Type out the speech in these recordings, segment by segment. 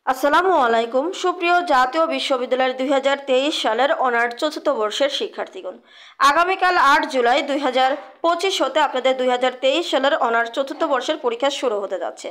আসসালামু আলাইকুম সুপ্রিয় জাতীয় বিশ্ববিদ্যালয়ের 2023 সালের অনার্স চতুর্থ বর্ষের শিক্ষার্থীগণ, আগামীকাল 8 জুলাই 2025 হতে আপনাদের 2023 সালের অনার্স চতুর্থ বর্ষের পরীক্ষা শুরু হতে যাচ্ছে।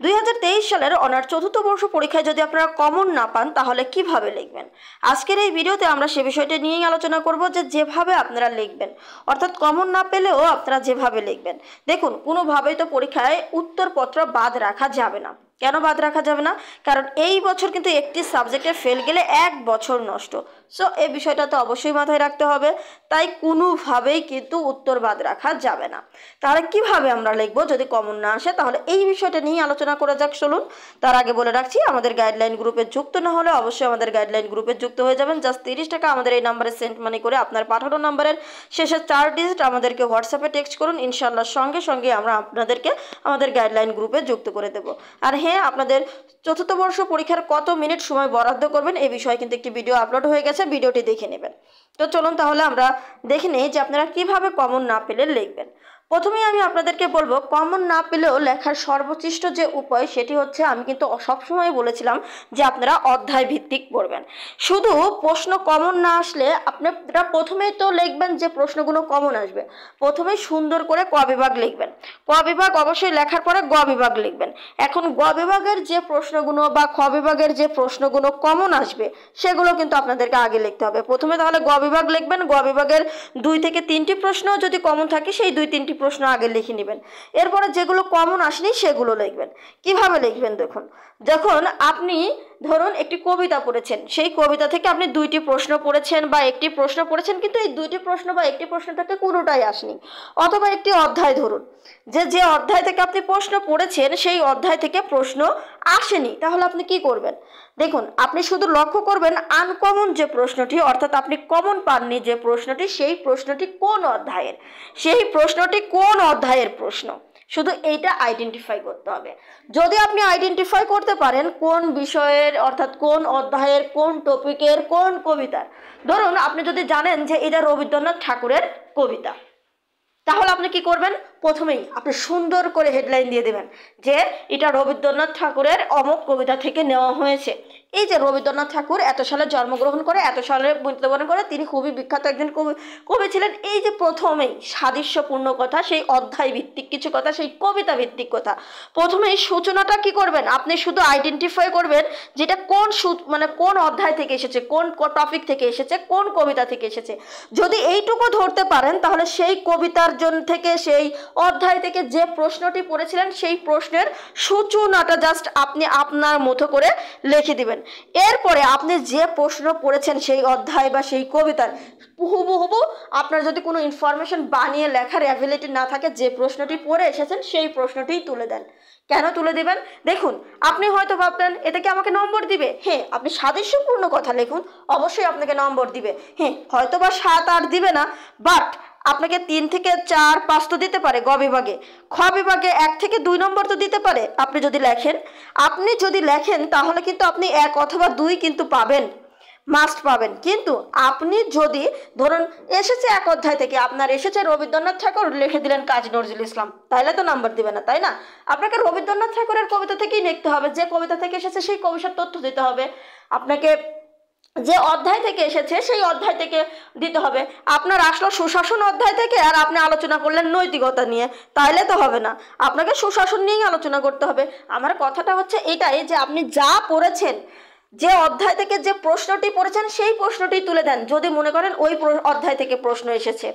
2023 সালের অনার্স চতুর্থ বর্ষ পরীক্ষায় যদি আপনারা কমন না পান তাহলে কিভাবে লিখবেন, আজকের এই ভিডিওতে আমরা সে বিষয়টি নিয়েই আলোচনা করব যে যেভাবে আপনারা লিখবেন, অর্থাৎ কমন না পেলেও আপনারা যেভাবে লিখবেন। দেখুন, কোনোভাবেই তো পরীক্ষায় উত্তরপত্র বাদ রাখা যাবে না। কেন বাদ রাখা যাবে না? কারণ এই বছর কিন্তু একটি সাবজেক্টে ফেল গেলে 1 বছর নষ্ট। সো এই বিষয়টা তো অবশ্যই মাথায় রাখতে হবে, তাই কোনোভাবেই কিন্তু উত্তর বাদ রাখা যাবে না। তাহলে কিভাবে আমরা লিখবো যদি কমন না আসে? তাহলে এই বিষয়টা নিয়ে আলোচনা করা যাক। চলুন, তার আগে বলে রাখছি, আমাদের গাইডলাইন গ্রুপে যুক্ত না হলে অবশ্যই আমাদের গাইডলাইন গ্রুপে যুক্ত হয়ে যাবেন। জাস্ট 30 টাকা আমাদের এই নাম্বারে সেন্ড মানি করে আপনার পাঠানো নাম্বারের শেষের 4 ডিজিট আমাদেরকে হোয়াটসঅ্যাপে টেক্সট করুন। ইনশাআল্লাহ সঙ্গে সঙ্গে আমরা আপনাদেরকে আমাদের গাইডলাইন গ্রুপে যুক্ত করে দেব। আর হ্যাঁ, আপনাদের চতুর্থ বর্ষ পরীক্ষার কত মিনিট সময় বরাদ্দ করবেন এই বিষয়ে কিন্তু একটি ভিডিও আপলোড হয়ে গেছে, ভিডিওটি দেখে নেবেন। তো চলুন তাহলে আমরা দেখে নিই যে আপনারা কিভাবে কমন না পেলে লিখবেন। প্রথমেই আমি আপনাদেরকে বলবো, কমন না পেলেও লেখার সর্বোচ্চ যে উপায় সেটি হচ্ছে, আমি কিন্তু সবসময় বলেছিলাম যে আপনারা অধ্যায় ভিত্তিক পড়বেন। শুধু প্রশ্ন কমন না আসলে আপনারা প্রথমেই তো লিখবেন যে প্রশ্নগুলো কমন আসবে, প্রথমেই সুন্দর করে ক বিভাগ লিখবেন। ক বিভাগ অবশ্যই লেখার পরে গ বিভাগ লিখবেন। এখন গ বিভাগের যে প্রশ্নগুলো বা খ বিভাগের যে প্রশ্নগুলো কমন আসবে সেগুলো কিন্তু আপনাদেরকে আগে লিখতে হবে। প্রথমে তাহলে গ বিভাগ লিখবেন। গ বিভাগের 2 থেকে 3টি প্রশ্ন যদি কমন থাকে সেই 2-3টি প্রশ্ন আগে লিখে নেবেন। এরপরে যেগুলো কমন আসেনি সেগুলো লিখবেন। কিভাবে লিখবেন দেখুন, যখন আপনি ধরুন একটি কবিতা পড়েছেন, সেই কবিতা থেকে আপনি 2টি প্রশ্ন পড়েছেন বা একটি প্রশ্ন পড়েছেন, কিন্তু এই 2টি প্রশ্ন বা একটি প্রশ্ন থেকে কোনোটাই আসেনি, অথবা একটি অধ্যায় ধরুন যে অধ্যায় থেকে আপনি প্রশ্ন পড়েছেন সেই অধ্যায় থেকে প্রশ্ন আসেনি, তাহলে আপনি কি করবেন? দেখুন, আপনি শুধু লক্ষ্য করবেন আনকমন যে প্রশ্নটি, অর্থাৎ আপনি কমন পাননি যে প্রশ্নটি, সেই প্রশ্নটি কোন অধ্যায়ের, সেই প্রশ্নটি কোন অধ্যায়ের প্রশ্ন, শুধু এইটা আইডেন্টিফাই করতে হবে। যদি আপনি আইডেন্টিফাই করতে পারেন কোন বিষয়ের, অর্থাৎ কোন অধ্যায়ের, কোন টপিকের, কোন কবিতার, ধরুন আপনি যদি জানেন যে এটা রবীন্দ্রনাথ ঠাকুরের কবিতা, তাহলে আপনি কি করবেন? প্রথমেই আপনি সুন্দর করে হেডলাইন দিয়ে দেবেন যে এটা রবীন্দ্রনাথ ঠাকুরের অমুক কবিতা থেকে নেওয়া হয়েছে। এই যে রবীন্দ্রনাথ ঠাকুর এত সালে জন্মগ্রহণ করে, এত সালে মৃত্যুবরণ করে, তিনি খুবই বিখ্যাত একজন কবি ছিলেন। এই যে প্রথমেই সাদৃশ্যপূর্ণ কথা, সেই অধ্যায় ভিত্তিক কিছু কথা, সেই কবিতা ভিত্তিক কথা, প্রথমেই সূচনাটা কি করবেন? আপনি শুধু আইডেন্টিফাই করবেন যেটা কোন কোন অধ্যায় থেকে এসেছে, কোন টপিক থেকে এসেছে, কোন কবিতা থেকে এসেছে। যদি এইটুকু ধরতে পারেন তাহলে সেই কবিতার জন্য থেকে, সেই অধ্যায় থেকে যে প্রশ্নটি পড়েছিলেন সেই প্রশ্নের সূচনাটা জাস্ট আপনি আপনার মতো করে লিখে দিবেন। এরপরে আপনি যে প্রশ্ন পড়েছেন সেই অধ্যায় বা সেই কবিতার হুবহু আপনার যদি কোনো ইনফরমেশন বানিয়ে লেখার অ্যাবিলিটি না থাকে, যে প্রশ্নটি পড়ে এসেছেন সেই প্রশ্নটিই তুলে দেন। কেন তুলে দিবেন? দেখুন, আপনি হয়তো ভাবতেন এতে কি আমাকে নম্বর দিবে? হ্যাঁ, আপনি সাদৃশ্যপূর্ণ কথা লিখুন, অবশ্যই আপনাকে নম্বর দিবে। হ্যাঁ, হয়তো বা 7-8 দিবে না, বাট আপনাকে 3 থেকে 4-5 তো দিতে পারে গ বিভাগে। খ বিভাগে 1 থেকে 2 নম্বর তো দিতে পারে আপনি যদি লেখেন। তাহলে কিন্তু আপনি 1 অথবা 2 কিন্তু পাবেন, মাস্ট পাবেন। কিন্তু আপনি যদি ধরুন এসেছে 1 অধ্যায় থেকে, আপনার এসেছে রবীন্দ্রনাথ ঠাকুর, লিখে দিলেন কাজী নজরুল ইসলাম, তাইলে তো নাম্বার দিবে না, তাই না? আপনাকে রবীন্দ্রনাথ ঠাকুরের কবিতা থেকেই লিখতে হবে, যে কবিতা থেকে এসেছে সেই কবিতার তথ্য দিতে হবে। আপনাকে যে অধ্যায় থেকে এসেছে সেই অধ্যায় থেকে দিতে হবে। আপনার আসলো সুশাসন অধ্যায় থেকে, আর আপনি আলোচনা করলেন নৈতিকতা নিয়ে, তাইলে তো হবে না, আপনাকে সুশাসন নিয়েই আলোচনা করতে হবে। আমার কথাটা হচ্ছে এটাই যে আপনি যা পড়েছেন, যে অধ্যায় থেকে যে প্রশ্নটি পড়েছেন সেই প্রশ্নটি তুলে দেন। যদি মনে করেন ওই অধ্যায় থেকে প্রশ্ন এসেছে,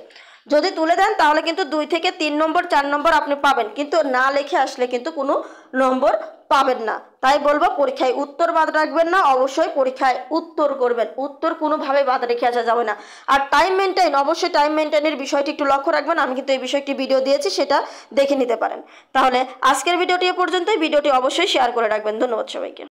যদি তুলে দেন তাহলে কিন্তু 2 থেকে 3 নম্বর 4 নম্বর আপনি পাবেন, কিন্তু না লিখে আসলে কিন্তু কোনো নম্বর পাবেন না। তাই বলবো, পরীক্ষায় উত্তর বাদ রাখবেন না, অবশ্যই পরীক্ষায় উত্তর করবেন, উত্তর কোনোভাবে বাদ রেখে আসা যাবে না। আর টাইম মেনটেন, অবশ্যই টাইম মেনটেনের বিষয়টি একটু লক্ষ্য রাখবেন। আমি কিন্তু এই বিষয়টি ভিডিও দিয়েছি, সেটা দেখে নিতে পারেন। তাহলে আজকের ভিডিওটি এ পর্যন্তই। ভিডিওটি অবশ্যই শেয়ার করে রাখবেন। ধন্যবাদ সবাইকে।